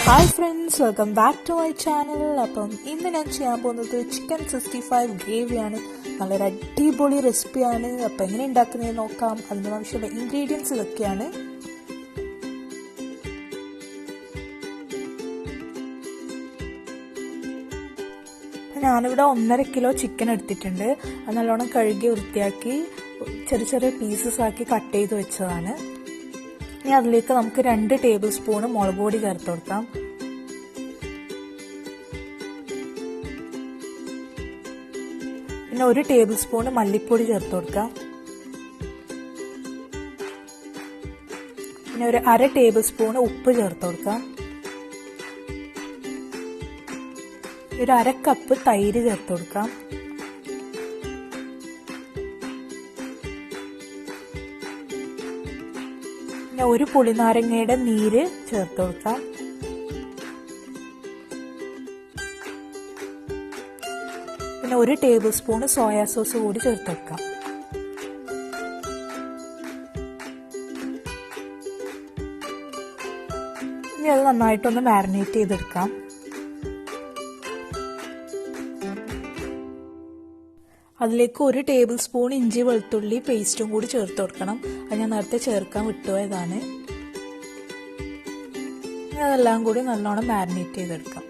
Hi friends, welcome back to my channel. അപ്പം ഇന്ന് ഞാൻ ചെയ്യാൻ പോകുന്നത് ചിക്കൻ 65 ഗ്രേവിയാണ്. നല്ലൊരു അടിപൊളി റെസിപ്പിയാണ്. അപ്പം എങ്ങനെ ഉണ്ടാക്കുന്നതെന്ന് നോക്കാം. അതിന് ആവശ്യമുള്ള ഇൻഗ്രീഡിയൻസ് ഇതൊക്കെയാണ്. ഞാനിവിടെ 1.5 കിലോ ചിക്കൻ എടുത്തിട്ടുണ്ട്. അത് നല്ലോണം കഴുകി വൃത്തിയാക്കി ചെറിയ ചെറിയ പീസസ് ആക്കി കട്ട് ചെയ്ത് വെച്ചതാണ്. ഇനി അതിലേക്ക് നമുക്ക് 2 ടേബിൾ സ്പൂൺ മുളക് പൊടി ചേർത്ത് കൊടുക്കാം. പിന്നെ 1 ടേബിൾ സ്പൂൺ മല്ലിപ്പൊടി ചേർത്ത് കൊടുക്കാം. പിന്നെ ഒരു 1/2 ടേബിൾ സ്പൂൺ ഉപ്പ് ചേർത്ത് കൊടുക്കാം. ഒരു 1/2 കപ്പ് തൈര് ചേർത്ത് കൊടുക്കാം. പിന്നെ 1 പുളിനാരങ്ങയുടെ നീര് ചേർത്ത് കൊടുക്കാം. പിന്നെ 1 ടേബിൾ സ്പൂൺ സോയാ സോസ് കൂടി ചേർത്ത് കൊടുക്കാം. ഇനി അത് നന്നായിട്ടൊന്ന് മാരിനേറ്റ് ചെയ്തെടുക്കാം. അതിലേക്ക് 1 ടേബിൾ സ്പൂൺ ഇഞ്ചി വെളുത്തുള്ളി പേസ്റ്റും കൂടി ചേർത്ത് കൊടുക്കണം. അത് ഞാൻ നേരത്തെ ചേർക്കാൻ വിട്ടുപോയതാണ്. അതെല്ലാം കൂടി നല്ലോണം മാരിനേറ്റ് ചെയ്തെടുക്കാം.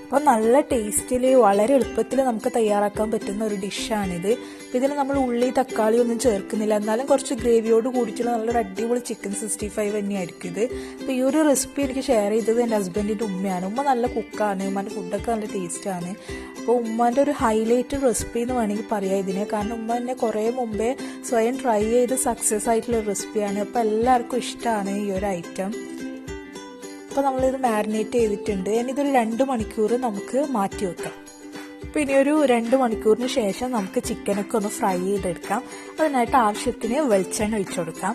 അപ്പോൾ നല്ല ടേസ്റ്റിൽ വളരെ എളുപ്പത്തിൽ നമുക്ക് തയ്യാറാക്കാൻ പറ്റുന്ന ഒരു ഡിഷാണിത്. ഇതിൽ നമ്മൾ ഉള്ളി തക്കാളി ഒന്നും ചേർക്കുന്നില്ല, എന്നാലും കുറച്ച് ഗ്രേവിയോട് കൂടിയിട്ടുള്ള നല്ലൊരു അടിപൊളി ചിക്കൻ 65 തന്നെയായിരിക്കും ഇത്. അപ്പോൾ ഈ ഒരു റെസിപ്പി എനിക്ക് ഷെയർ ചെയ്തത് എൻ്റെ ഹസ്ബൻഡിൻ്റെ ഉമ്മയാണ്. ഉമ്മ നല്ല കുക്കാണ്, ഉമ്മൻ്റെ ഫുഡൊക്കെ നല്ല ടേസ്റ്റാണ്. അപ്പോൾ ഉമ്മാൻ്റെ ഒരു ഹൈലൈറ്റ് റെസിപ്പി എന്ന് വേണമെങ്കിൽ പറയാം ഇതിനെ. കാരണം ഉമ്മ തന്നെ കുറേ മുമ്പേ സ്വയം ട്രൈ ചെയ്ത് സക്സസ് ആയിട്ടുള്ള റെസിപ്പിയാണ്. അപ്പോൾ എല്ലാവർക്കും ഇഷ്ടമാണ് ഈ ഒരു ഐറ്റം. അപ്പോൾ നമ്മളിത് മാരിനേറ്റ് ചെയ്തിട്ടുണ്ട്. ഇനിയിതൊരു 2 മണിക്കൂർ നമുക്ക് മാറ്റി വെക്കാം. അപ്പോൾ ഇനിയൊരു 2 മണിക്കൂറിന് ശേഷം നമുക്ക് ചിക്കനൊക്കെ ഒന്ന് ഫ്രൈ ചെയ്തെടുക്കാം. അതിനായിട്ട് ആവശ്യത്തിന് വെളിച്ചെണ്ണ ഒഴിച്ചു കൊടുക്കാം.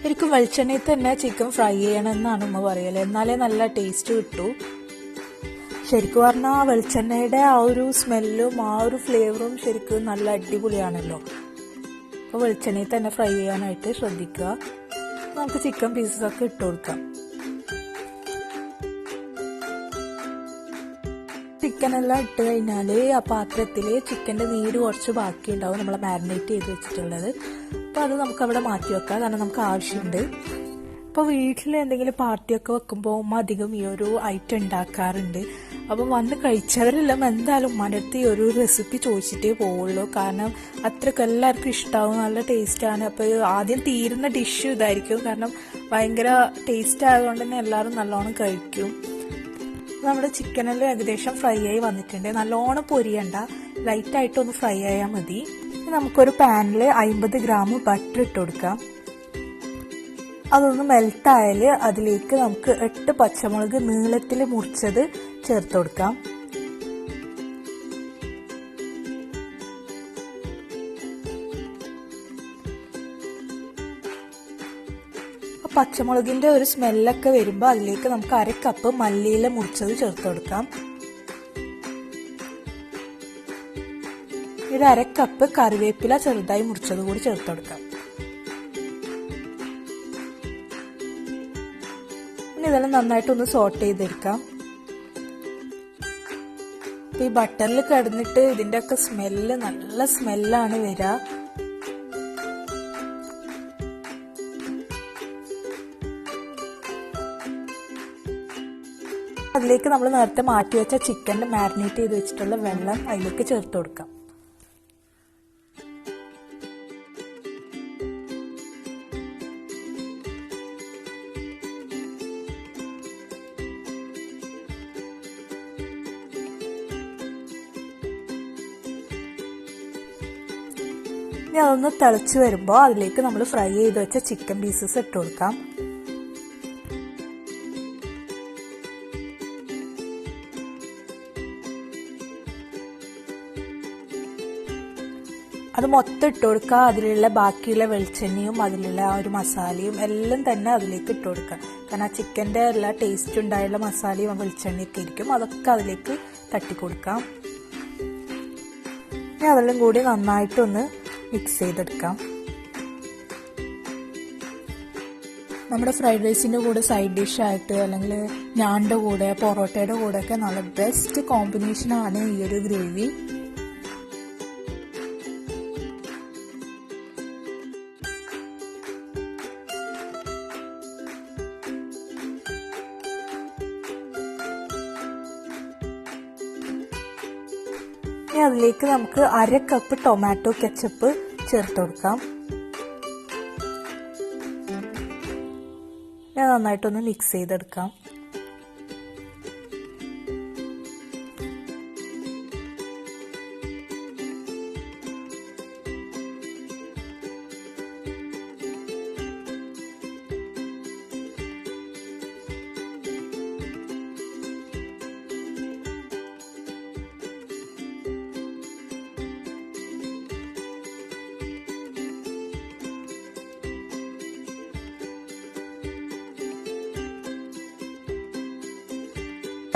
ശരിക്കും വെളിച്ചെണ്ണയിൽ തന്നെ ചിക്കൻ ഫ്രൈ ചെയ്യണമെന്നാണ് ഉമ്മ പറയല്, എന്നാലേ നല്ല ടേസ്റ്റ് കിട്ടൂ. ശരിക്കും പറഞ്ഞാൽ ആ വെളിച്ചെണ്ണയുടെ ആ ഒരു സ്മെല്ലും ആ ഒരു ഫ്ലേവറും ശരിക്കും നല്ല അടിപൊളിയാണല്ലോ. അപ്പോൾ വെളിച്ചെണ്ണയിൽ തന്നെ ഫ്രൈ ചെയ്യാനായിട്ട് ശ്രദ്ധിക്കുക. നമുക്ക് ചിക്കൻ പീസസൊക്കെ ഇട്ട് കൊടുക്കാം. ചിക്കനെല്ലാം ഇട്ട് കഴിഞ്ഞാൽ ആ പാത്രത്തിൽ ചിക്കൻ്റെ നീര് കുറച്ച് ബാക്കിയുണ്ടാവും, നമ്മൾ മാരിനേറ്റ് ചെയ്ത് വെച്ചിട്ടുള്ളത്. അപ്പോൾ അത് നമുക്ക് അവിടെ മാറ്റി വെക്കാം, കാരണം നമുക്ക് ആവശ്യമുണ്ട്. ഇപ്പോൾ വീട്ടിൽ എന്തെങ്കിലും പാർട്ടിയൊക്കെ വെക്കുമ്പോൾ ഉമ്മ അധികം ഈ ഒരു ഐറ്റം ഉണ്ടാക്കാറുണ്ട്. അപ്പം വന്ന് കഴിച്ചവരെല്ലാം എന്തായാലും ഉമ്മാൻ്റെ അടുത്ത് ഈ ഒരു റെസിപ്പി ചോദിച്ചിട്ടേ പോവുള്ളൂ. കാരണം അത്രയ്ക്ക് എല്ലാവർക്കും ഇഷ്ടമാവും, നല്ല ടേസ്റ്റാണ്. അപ്പോൾ ആദ്യം തീരുന്ന ഡിഷ് ഇതായിരിക്കും, കാരണം ഭയങ്കര ടേസ്റ്റ് ആയതുകൊണ്ട് തന്നെ എല്ലാവരും നല്ലോണം കഴിക്കും. നമ്മുടെ ചിക്കനെല്ലാം ഏകദേശം ഫ്രൈ ആയി വന്നിട്ടുണ്ട്. നല്ലോണം പൊരിയണ്ട, ലൈറ്റായിട്ടൊന്ന് ഫ്രൈ ആയാൽ മതി. നമുക്കൊരു പാനിൽ 50 ഗ്രാം ബട്ടർ ഇട്ട് കൊടുക്കാം. അതൊന്ന് മെൽട്ടായാൽ അതിലേക്ക് നമുക്ക് 8 പച്ചമുളക് നീളത്തിൽ മുറിച്ചത് ചേർത്ത് കൊടുക്കാം. പച്ചമുളകിന്റെ ഒരു സ്മെല്ലൊക്കെ വരുമ്പോൾ അതിലേക്ക് നമുക്ക് 1/2 കപ്പ് മല്ലിയില മുറിച്ചത് ചേർത്ത് കൊടുക്കാം. ഒരു 1/2 കപ്പ് കറിവേപ്പില ചെറുതായി മുറിച്ചത് കൂടി ചേർത്ത് കൊടുക്കാം. ഇനി ഇതെല്ലാം നന്നായിട്ടൊന്ന് സോട്ട് ചെയ്തെടുക്കാം. ഈ ബട്ടറിൽ കിടന്നിട്ട് ഇതിന്റെ ഒക്കെ സ്മെല്ല് നല്ല സ്മെല്ലാണ് വരിക. അതിലേക്ക് നമ്മൾ നേരത്തെ മാറ്റി വെച്ച ചിക്കൻ്റെ മാരിനേറ്റ് ചെയ്ത് വെച്ചിട്ടുള്ള വെള്ളം അതിലേക്ക് ചേർത്ത് കൊടുക്കാം. ഇനി അതൊന്ന് തിളച്ച് വരുമ്പോൾ അതിലേക്ക് നമ്മൾ ഫ്രൈ ചെയ്ത് വെച്ച ചിക്കൻ പീസസ് ഇട്ട് കൊടുക്കാം. അത് മൊത്തം ഇട്ട് കൊടുക്കുക. അതിലുള്ള ബാക്കിയുള്ള വെളിച്ചെണ്ണയും അതിലുള്ള ആ ഒരു മസാലയും എല്ലാം തന്നെ അതിലേക്ക് ഇട്ട് കൊടുക്കുക. കാരണം ആ ചിക്കൻ്റെ എല്ലാ ടേസ്റ്റ് ഉണ്ടായുള്ള മസാലയും ആ വെളിച്ചെണ്ണയൊക്കെ ഇരിക്കും, അതൊക്കെ അതിലേക്ക് തട്ടിക്കൊടുക്കാം. ഇനി അതെല്ലാം കൂടി നന്നായിട്ടൊന്ന് മിക്സ് ചെയ്തെടുക്കാം. നമ്മുടെ ഫ്രൈഡ് റൈസിൻ്റെ കൂടെ സൈഡ് ഡിഷായിട്ട് അല്ലെങ്കിൽ ഞാൻ്റെ കൂടെ പൊറോട്ടയുടെ കൂടെയൊക്കെ നല്ല ബെസ്റ്റ് കോമ്പിനേഷനാണ് ഈ ഒരു ഗ്രേവി. ഇനി അതിലേക്ക് നമുക്ക് 1/2 കപ്പ് ടൊമാറ്റോ കെച്ചപ്പ് ചേർത്ത് കൊടുക്കാം. ഞാൻ നന്നായിട്ടൊന്ന് മിക്സ് ചെയ്തെടുക്കാം.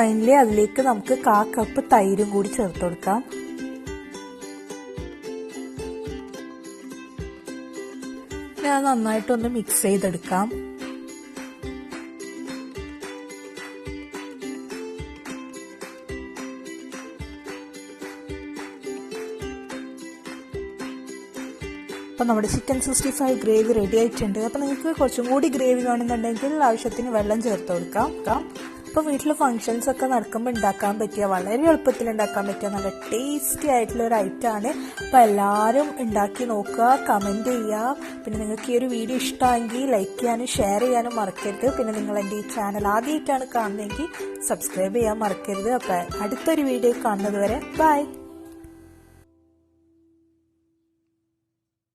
ഫൈനലി അതിലേക്ക് നമുക്ക് 1/4 കപ്പ് തൈരും കൂടി ചേർത്ത് കൊടുക്കാം. ഞാൻ നന്നായിട്ടൊന്ന് മിക്സ് ചെയ്തെടുക്കാം. അപ്പോൾ നമ്മുടെ ചിക്കൻ 65 ഗ്രേവി റെഡി ആയിട്ടുണ്ട്. അപ്പോൾ നിങ്ങൾക്ക് കുറച്ചും കൂടി ഗ്രേവി വേണമെന്നുണ്ടെങ്കിൽ ആവശ്യത്തിന് വെള്ളം ചേർത്ത് കൊടുക്കാം. അപ്പോൾ വീട്ടിൽ ഫംഗ്ഷൻസ് ഒക്കെ നടക്കുമ്പോൾ ഉണ്ടാക്കാൻ പറ്റിയ, വളരെ എളുപ്പത്തിൽ ഉണ്ടാക്കാൻ പറ്റിയ നല്ല ടേസ്റ്റി ആയിട്ടുള്ള ഒരു ഐറ്റമാണ്. അപ്പോൾ എല്ലാവരും ഉണ്ടാക്കി നോക്കുക, കമൻറ്റ് ചെയ്യുക. പിന്നെ നിങ്ങൾക്ക് ഈ ഒരു വീഡിയോ ഇഷ്ടമായെങ്കിൽ ലൈക്ക് ചെയ്യാനും ഷെയർ ചെയ്യാനും മറക്കരുത്. പിന്നെ നിങ്ങൾ എൻ്റെ ഈ ചാനൽ ആദ്യമായിട്ടാണ് കാണുന്നതെങ്കിൽ സബ്സ്ക്രൈബ് ചെയ്യാൻ മറക്കരുത്. അപ്പോൾ അടുത്തൊരു വീഡിയോ കാണുന്നത് വരെ ബൈ.